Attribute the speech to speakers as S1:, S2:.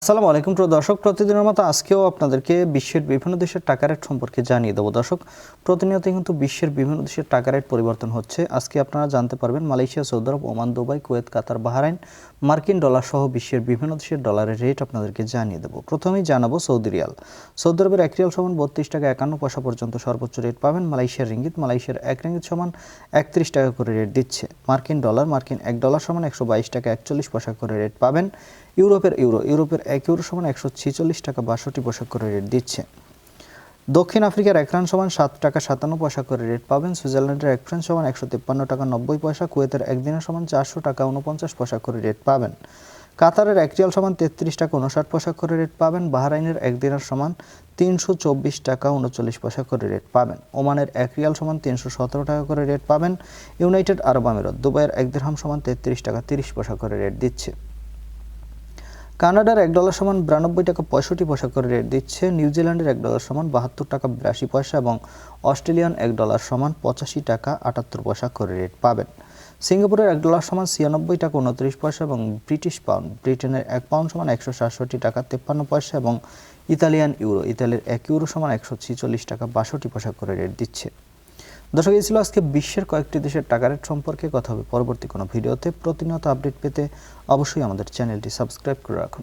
S1: আসসালামু আলাইকুম প্রিয় দর্শক, প্রতিদিনের মতো আজকেও আপনাদেরকে বিশ্বের বিভিন্ন দেশের টাকা রেট সম্পর্কে জানিয়ে দেবো। দর্শক, প্রতিনিয়ত কিন্তু বিশ্বের বিভিন্ন দেশের টাকা রেট পরিবর্তন হচ্ছে। আজকে আপনারা জানতে পারবেন মালয়েশিয়া, সৌদি আরব, ওমান, দুবাই, কুয়েত, কাতার, বাহরাইন, মার্কিন ডলার সহ বিশ্বের বিভিন্ন দেশের ডলারের রেট আপনাদেরকে জানিয়ে দেবো। প্রথমেই জানাবো সৌদি রিয়াল। সৌদি আরবের 1 রিয়াল সমান 32 টাকা 51 পয়সা পর্যন্ত সর্বোচ্চ রেট পাবেন। মালয়েশিয়ার রিঙ্গিত, মালয়েশিয়ার 1 রিঙ্গিত সমান 31 টাকা করে রেট দিচ্ছে। মার্কিন ডলার, মার্কিন 1 ডলার সমান 122 টাকা 41 পয়সা করে রেট পাবেন। ইউরোপের 1 ইউরো সমান 146 টাকা 62 পয়সা করে রেট দিচ্ছে। দক্ষিণ আফ্রিকার 1 রান সমান 7 টাকা 57 পয়সা করে রেট পাবেন। সুইজারল্যান্ডের 1 ফ্রান্ক সমান 153 টাকা 90 পয়সা। কুয়েতের 1 দিনের সমান 400 টাকা 49 পয়সা করে রেট পাবেন। কাতারের 1 রিয়াল সমান 33 টাকা 59 পয়সা করে রেট পাবেন। বাহরাইনের 1 দিনার সমান 324 টাকা 39 পয়সা করে রেট পাবেন। ওমানের 1 রিয়াল সমান 317 টাকা করে রেট পাবেন। ইউনাইটেড আরব আমিরাত, দুবাইয়ের 1 দিরহাম সমান 33 টাকা 30 পয়সা করে রেট দিচ্ছে। কানাডার 1 ডলার সমান 92 টাকা 65 পয়সা করে রেট দিচ্ছে। নিউজিল্যান্ডের 1 ডলার সমান 72 টাকা 82 পয়সা এবং অস্ট্রেলিয়ান 1 ডলার সমান 85 টাকা 78 পয়সা করে রেট পাবেন। সিঙ্গাপুরের 1 ডলার সমান 96 টাকা 29 পয়সা এবং ব্রিটিশ পাউন্ড, ব্রিটেনের 1 পাউন্ড সমান 167 টাকা 53 পয়সা এবং ইতালিয়ান ইউরো, ইতালির 1 ইউরো সমান 146 টাকা 62 পয়সা করে রেট দিচ্ছে। দর্শক, এই ছিল আজকে বিশ্বের কয়েকটি দেশের টাকা রেট সম্পর্কে। কথা হবে পরবর্তী কোনো ভিডিওতে। প্রতিনিয়ত আপডেট পেতে অবশ্যই আমাদের চ্যানেলটি সাবস্ক্রাইব করে রাখুন।